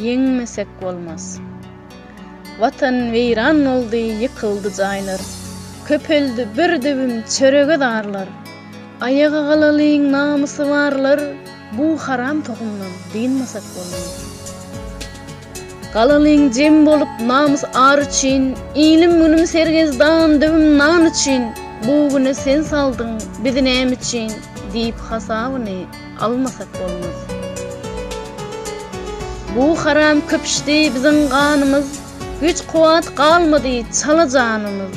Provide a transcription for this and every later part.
yeňmesek bolmaz. Vatan veyran oldy, yıkıldı jaýlar. Köpeldi bir debim çörege darlar. Ayaga galalyň namysy barlar, bu haram tohumdan dinmesek bolmaz. Galalyň jem bolup namys ar üçin, ilim günüm sergezdan debim nan üçin, bu güne sen saldyň bizi näme üçin diýip hasabyny almasak bolmaz. Bu haram köpüşdi bizim kanımız, güç kuvat kalmadı çala canımız.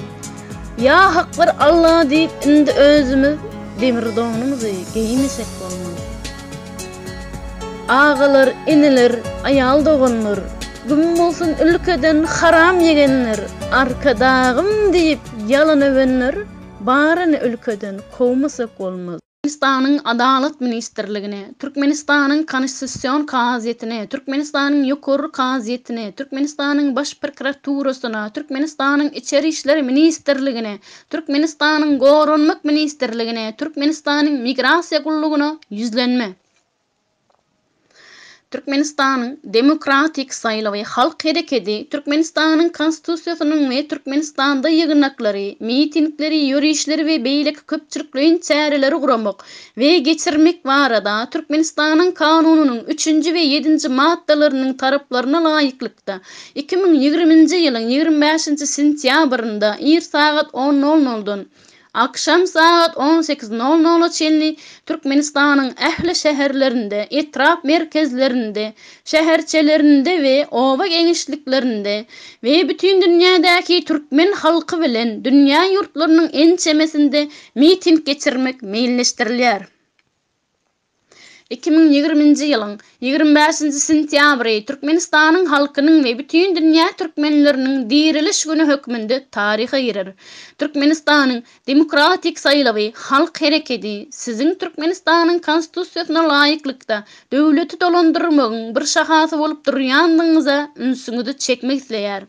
Ya hak var Allah deyip indi özümüz, demir donumuzu giymesek olmaz. Ağalar, iniler, ayal doğunlar, gün olsun ülkeden haram yegenler, arkadağım deyip yalan övenler, barını ülkeden kovmasak olmaz. Türkmenistan'ın Adalet Ministerliğine, Türkmenistan'ın Konstitusyon Kaziyetine, Türkmenistan'ın Yukarı Kaziyetine, Türkmenistan'ın Baş Prokuraturasına, Türkmenistan'ın İçeri İşleri Ministerliğine, Türkmenistan'ın Goranmak Ministerliğine, Türkmenistan'ın Migrasiya Kulluğuna yüzlenme. Türkmenistan'ın demokratik sayılı ve halk hareketi, Türkmenistan'ın konstitusiyosunun ve Türkmenistan'da yığınakları, mitingleri, yürüyüşleri ve beylik köpçülüklüğün çareleri kuramak ve geçirmek varada Türkmenistan'ın kanununun 3. ve 7. maddelerinin taraflarına layıklıkta 2020 yılın 25. sentyabrında saat 10:00'dan akşam saat 18:00 çenli Türkmenistan'ın ähli şehirlerinde, etraf merkezlerinde, şehirçelerinde ve ova genişliklerinde ve bütün dünyadaki Türkmen halkı bilen dünya yurtlarının en çemesinde miting geçirmek meyilleştirilýär. 2020 yılın 25. sentyabry Türkmenistan'ın halkının ve bütün dünya Türkmenlerinin diriliş günü hükmünde tarihe girer. Türkmenistan'ın demokratik sayılı ve halk hareketi sizin Türkmenistan'ın konstitusiyosuna layıklıkta dövleti dolandırmağın bir şahası olup durýandyňyza ünsüňizi çekmek isleýär.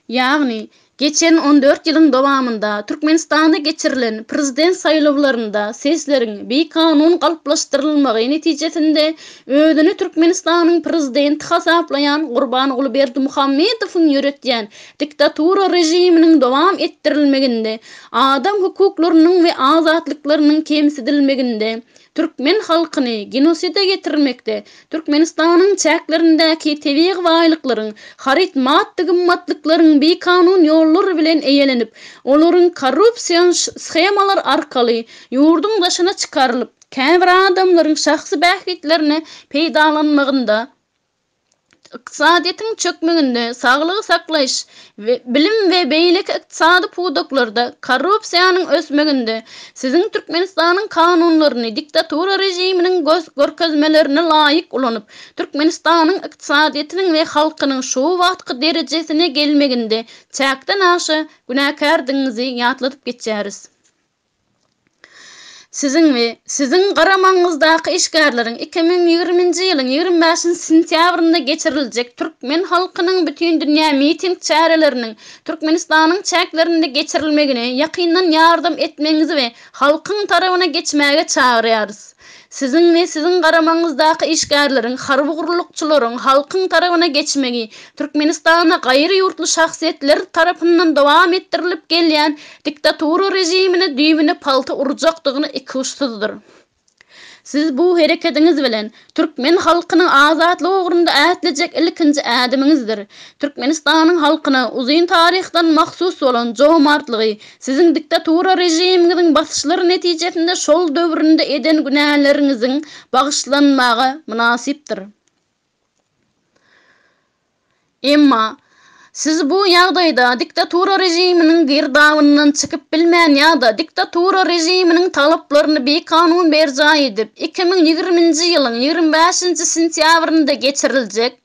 Yani geçen 14 yılın dowamında Türkmenistan'da geçirilen prezident sayılavlarında seslerin bir kanun kalıplaştırılmagy netijesinde özüni Türkmenistan'ın prezidenti hasaplayan Gurbanogly Berdimuhammedowyň ýöretýän diktatura rejiminin dowam ettirilmeginde, adam hukuklarynyň we azatlyklarynyň kemsidilmeginde, Türkmen halkyny genosida getirmekde, Türkmenistan'ın çäklerindäki tebiğ baýlyklaryň, harit maddi-gymmatlyklaryň bir kanun ýolları bilen eýelenip, olaryň korrupsiýa schemalar arkaly ýurdun daşyna çykarylyp, käbir adamlaryň şahsy bähgitlerine peýdalanmagynda, iqtisadiýetin çökmeginde, saglygy saklaýyş, bilim we beýlik iqtisady puwdaklarda korrupsiýanyň ösmeginde, sizin Türkmenistan'ın kanunlaryny diktatura rejiminiň görkezmelerine laýyk ulanyp, Türkmenistan'ın iqtisadiýetiniň we halkynyň şu wagtky derejesine gelmeginde çäkden aşy günäkärdiňizi ýatlatyp geçýäris. Sizin garamaňyzdaky işgärleriň 2020 ýylyň 25 sentýabrynda geçiriljek Türkmen halkynyň bütün dünýä miting çäreleriniň Türkmenistan'yň çäklerinde geçirilmegine ýakyndan ýardam etmeňizi we halkyň tarabyna geçmäge çagyrýarys. Sizin garamaňyzdaky işgärleriň, harby gurulukçylaryň halkyň tarabyna geçmegi Türkmenistan'a gaýry ýurtly şahsiýetler tarapyndan dowam ettirilip gelýän diktatura rejimine düýbüne palta urjakdygyny iki uçsuzdur. Siz bu hereketiňiz bilen Türkmen halkynyň azatlygy ugrunda ätlijek ilkinji ädimiňizdir. Türkmenistan'yň halkyna uzun tarihdan mahsus bolan jomartlygy sizin diktatura rejimiňiziň basyşlary netijesinde şol döwründe eden günähleriňiziň bagyşlanmagy münasipdir. Emma siz bu ýagdaýda diktatura rejiminiň girdabyndan çykyp bilmän ýa-da diktatura rejiminiň talaplaryny bir kanun berja edip 2020 ýylyň 25 sentýabrynda geçiriljek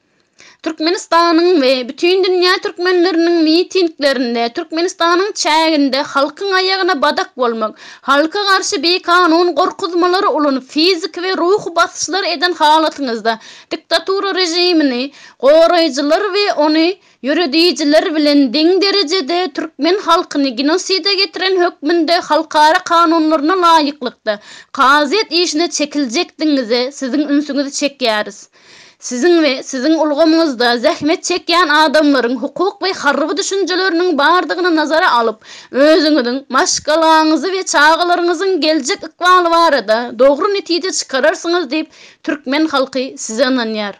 Türkmenistan'ın ve bütün dünya Türkmenlerinin mitinglerinde, Türkmenistan'ın çäginde halkın ayağına badak bolmak, halka karşı bir kanun korkuzmaları olunup fizik ve ruh basışlar eden halatyňyzda diktatura rejimini goraýjylar ve onu yürüdüyiciler bilen deň derecede Türkmen halkyny genosida getiren hökmünde halkara kanunlaryna laýyklykda kaziyet işine çekiljekdiňize sizin ünsüňizi çekýäris. Sizin ve sizin ulgamyňyzda zähmet çekýän adamlaryň hukuk we harby düşünjeleriniň bardygyny nazara alyp, özüňiziň maşgalaňyzy we çağalaryňyzyň geljek ykbaly barada dogry netije çykararsyňyz diýip türkmen halky size ananýar.